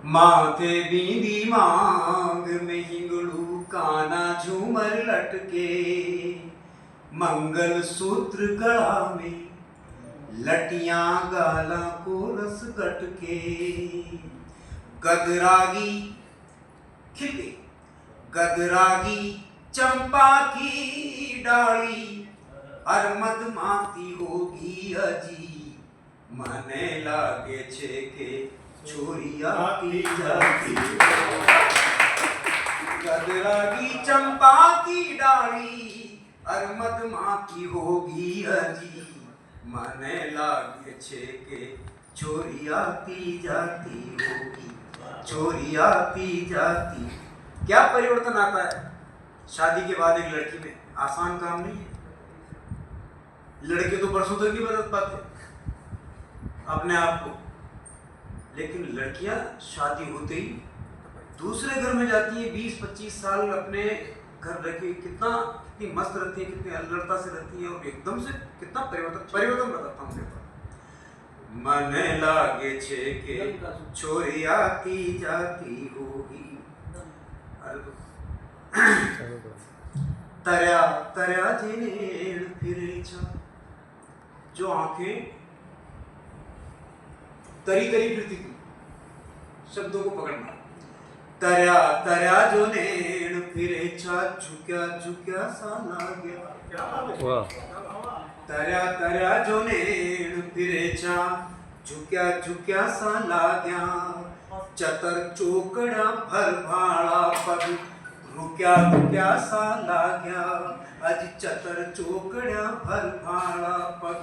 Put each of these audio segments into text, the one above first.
माथे बींदी मांग में हिंगड़ू काना झूमर लटके, मंगल सूत्र गला में लटियां गाला को रस गटके। गदरागी खिलके गदरागी चंपा की डाली, अरमद माती होगी अजी, मने लागे छे के छोरिया की जाती। गदरागी चंपा की डाली, अरमद माती होगी अजी, मने लागे छे के छोरिया की जाती होगी, छोरिया की जाती। क्या परिवर्तन आता है शादी के बाद एक लड़की में? आसान काम नहीं है। लड़के तो बरसों तक नहीं बदल पाते अपने आप को, लेकिन लड़कियां शादी होते ही दूसरे घर में जाती है। 20-25 साल अपने घर रह के कितनी मस्त रहती है, कितनी अलड़ता से रहती है, और एकदम से कितना परिवर्तन बताता हूँ। मन लागे छे के छोरिया की जाती होगी, तरया तरया जेनेण फिरे छा। जो आंखें तरी तरी फिरती थी, शब्दों को पकड़ना। तरया तरया जो नेण फिरे छा, झुक्या झुक्या सा लाग्या। तरया तरया जो नेण फिरे छा, झुक्या झुक्या सा लाग्या। चतर चोकड़ा भर भाड़ा पग, रुक्या रुक्या सा लाग्या। अज चतर चोकड़ा भर भाड़ा पग,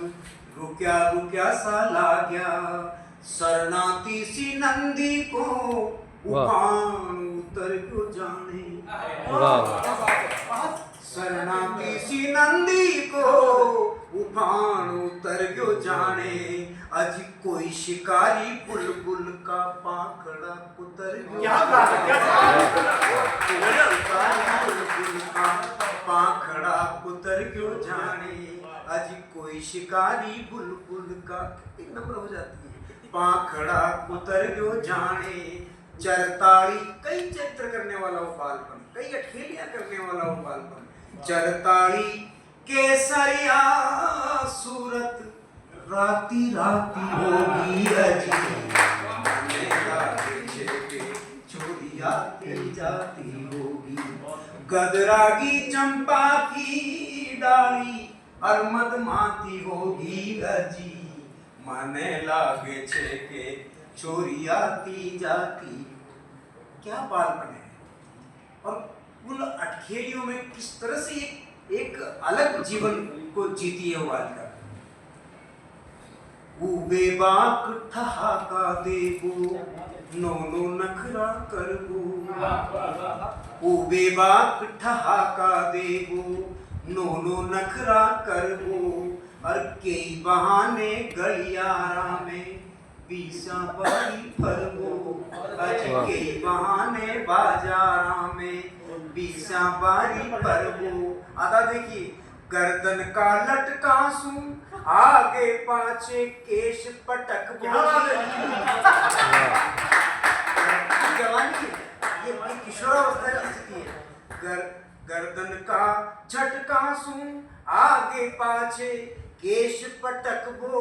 रुक्या रुक्या सा लाग्या। शरणाती सी नंदी को उपान उतर क्यों जाने। शरणाती सी नंदी को उफान उतर क्यों जाने। अज कोई शिकारी बुलबुल का पाखड़ा उतर क्यों बुलबुल का पाखड़ा उतर क्यों जाने। अज कोई शिकारी बुलबुल का, एक नंबर हो जाती है, पाखड़ा उतर क्यों जाने। चरताड़ी कई चित्र करने वाला वो बालपन, कई अठेलियां करने वाला वो बालपन। चरताड़ी केसरिया सूरत, राती राती होगी अजी, मने लागे छे के छोरिया की जाती होगी। गदरागी चंपा की डाली, अरमद माती होगी अजी, मने लागे छे के छोरिया की जाती। क्या बालपन है, और उन अठखेलियों में किस तरह से एक अलग जीवन को जीती है वो बालिका। उबे बाक ठहाका देबो, नोनो नखरा करबो। उबे बाक ठहाका देबो, नोनो नखरा करबो। और कई बहाने गलियारा में बीसा बारी फरबो। कई बहाने बाजारा में बीसा बारी फरबो। आधा देखिए, गर्दन का लटकासू, आगे पाछे केश पटक बो। जवानी ये बड़ी किशोरावस्था की स्थिति है। गर्दन का झटकासू, आगे पाछे केश पटकबो।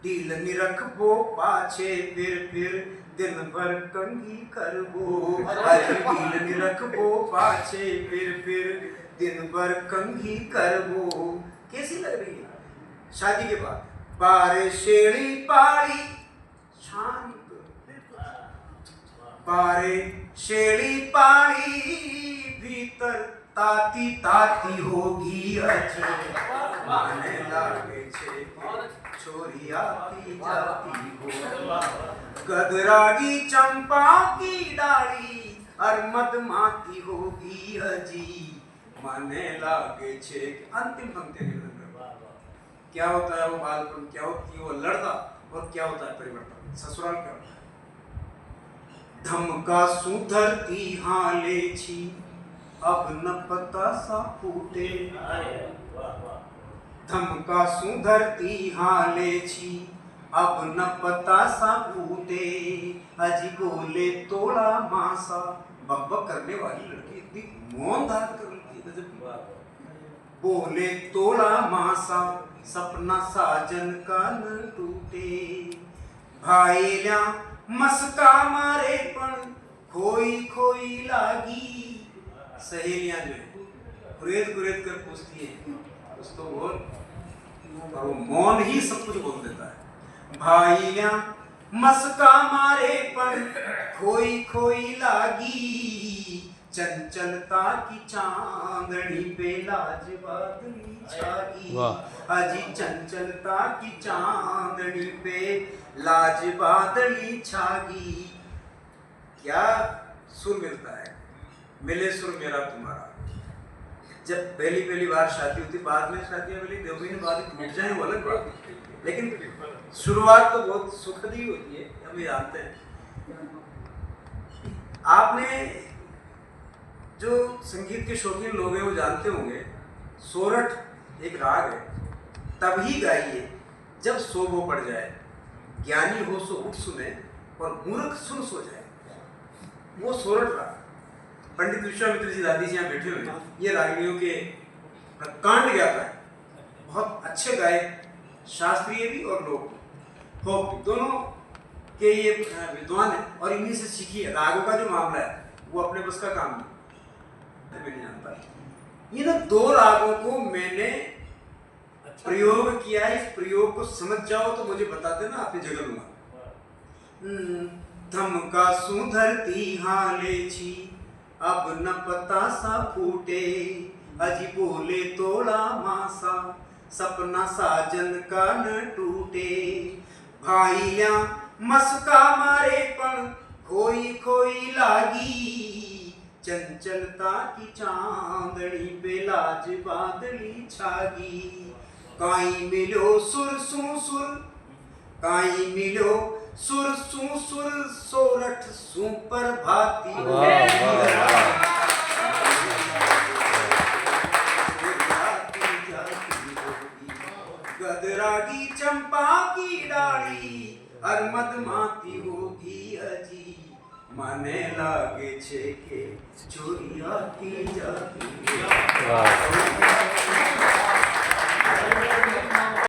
ढील निरखबो पाछे, फिर दिन भर कंघी करबो। ढील निरखबो पाछे, फिर दिन भर कंघी करबो। कैसी लग रही है शादी के बाद? बारे शेड़ी पाड़ी शांत, बारे शेड़ी पाड़ी भीतर ताती ताती होगी अजी, मने लागे छे छोरिया की जाती होगी। गदरागी चंपा की डाली, अरमद माती होगी अजी, मने लागे छे। अंतिम पंक्ति क्या होता है वो बालपन, क्या होती है वो लड़का, और क्या होता है परिवर्तन ससुराल क्या होता है। धमका सुधरती हाले छी, अब न पता सा फूटे। धमका सुधरती हाले छी, अब न पता सा फूटे। अजी बोले तोड़ा मासा। बकबक करने वाली लड़की इतनी मौन धारण कर लेती है, गजब की बात। बोले तोड़ा मासा सपना साजन का न टूटे, भाईल्या मस्का मारे पण खोई खोई लागी। सहेलियां जो है गुरेद गुरेद कर पूछती है कुछ तो बोल, और वो मौन ही सब कुछ बोल देता है। भाईल्या मस्का मारे पण खोई खोई लागी, चंचलता की चांदनी पे लाज बादली छागी। अजी चंचलता की चांदनी पे लाज बादली छागी। क्या सुर मिलता है, मिले सुर मेरा तुम्हारा। जब पहली पहली बार शादी होती, बाद में शादियां मिली 2 महीने बाद टूट जाए वो अलग बात, लेकिन शुरुआत तो बहुत सुखद ही होती है, हम जानते हैं। आपने जो संगीत के शौकीन लोग हैं वो जानते होंगे, सोरठ एक राग है, तभी गाइए जब सोबो पड़ जाए, ज्ञानी हो सो उठ सुने और मूर्ख सुन सो जाए। वो सोरठ राग पंडित विश्वामित्र जी दादी जी यहाँ बैठे हुए हैं, ये रागिनियों के कांड ज्ञाता है, बहुत अच्छे गायक, शास्त्रीय भी और लोक फोक दोनों के ये विद्वान है, और इन्हीं से सीखी है। रागों का जो मामला है वो अपने बस का काम नहीं, मैं नहीं जानता। इन 2 रागों को मैंने प्रयोग किया है, इस प्रयोग को समझ जाओ तो मुझे बता देना, आपने जगह लूंगा। धमका सुधरती हाले छी अब न पता सा फूटे, अजी बोले तोड़ा मासा सपना साजन का न टूटे, भाईया मस्का मारे पण खोई खोई लागी, चंचलता की चांदनी पे लाज बादली छागी। काई मिलो सुर सू सुर, काई मिलो सुर सू सुर, सोरठ सू पर भाती। गदरागी चंपा की डाली अरमद माती होगी अजी, मने लागे छे के चोरिया की जाती।